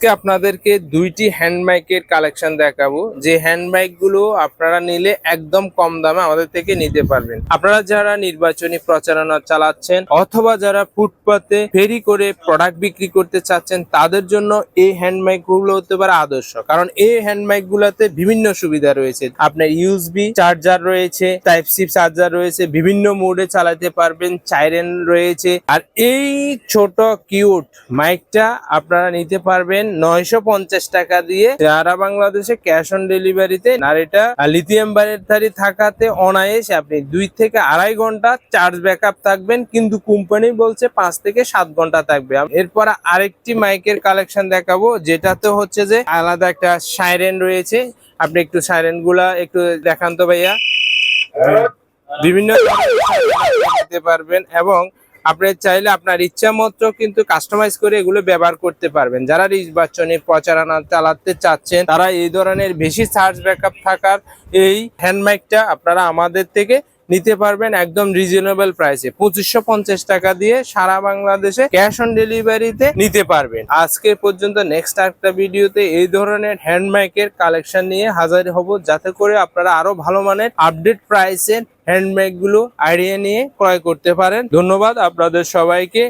আজকে আপনাদেরকে দুইটি হ্যান্ড মাইকের কালেকশন দেখাবো, যে হ্যান্ড মাইক গুলো আপনারা নিলে একদম কম দামে আমাদের থেকে নিতে পারবেন। আপনারা যারা নির্বাচনী প্রচারণা চালাচ্ছেন অথবা যারা ফুটপাতে ফেরি করে প্রোডাক্ট বিক্রি করতে চাচ্ছেন, তাদের জন্য এই হ্যান্ড মাইক গুলো হতে পারে আদর্শ। কারণ এই হ্যান্ড মাইক গুলাতে বিভিন্ন সুবিধা রয়েছে। আপনার ইউএসবি চার্জার রয়েছে, টাইপ সি চার্জার রয়েছে, বিভিন্ন মোডে চালাতে পারবেন, সাইরেন রয়েছে। আর এই ছোট কিউট মাইকটা আপনারা নিতে পারবেন 950 টাকা দিয়ে সারা বাংলাদেশে ক্যাশ অন ডেলিভারিতে। আর এটা লিথিয়াম ব্যাটারি থাকাতে অনায়াসে আপনি 2 থেকে আড়াই ঘন্টা চার্জ ব্যাকআপ থাকবেন, কিন্তু কোম্পানি বলছে 5 থেকে 7 ঘন্টা থাকবে। এরপর আরেকটি মাইকের কালেকশন দেখাবো, যেটাতে হচ্ছে যে আলাদা একটা সাইরেন রয়েছে। আপনি একটু সাইরেন গুলা একটু দেখান তো ভাইয়া। বিভিন্ন দিতে পারবেন এবং আপনি চাইলে আপনার ইচ্ছা মতো কিন্তু কাস্টমাইজ করে এগুলো ব্যবহার করতে পারবেন। যারা নির্বাচনী প্রচারণা চালাতে চাচ্ছেন তারা এই ধরনের বেশি চার্জ ব্যাকআপ থাকার এই হ্যান্ড মাইকটা আপনারা আমাদের থেকে নিতে পারবেন একদম রিজনেবল প্রাইসে। 2550 টাকা দিয়ে সারা বাংলাদেশে ক্যাশ অন ডেলিভারিতে নিতে পারবেন। আজকে পর্যন্ত নেক্সট একটা ভিডিওতে এই ধরনের হ্যান্ড মাইকের কালেকশন নিয়ে হাজির হব, যাতে করে আপনারা আরো ভালো মানের আপডেট প্রাইসের হ্যান্ড মাইক গুলো আইডিয়া নিয়ে ক্রয় করতে পারেন। ধন্যবাদ আপনাদের সবাইকে।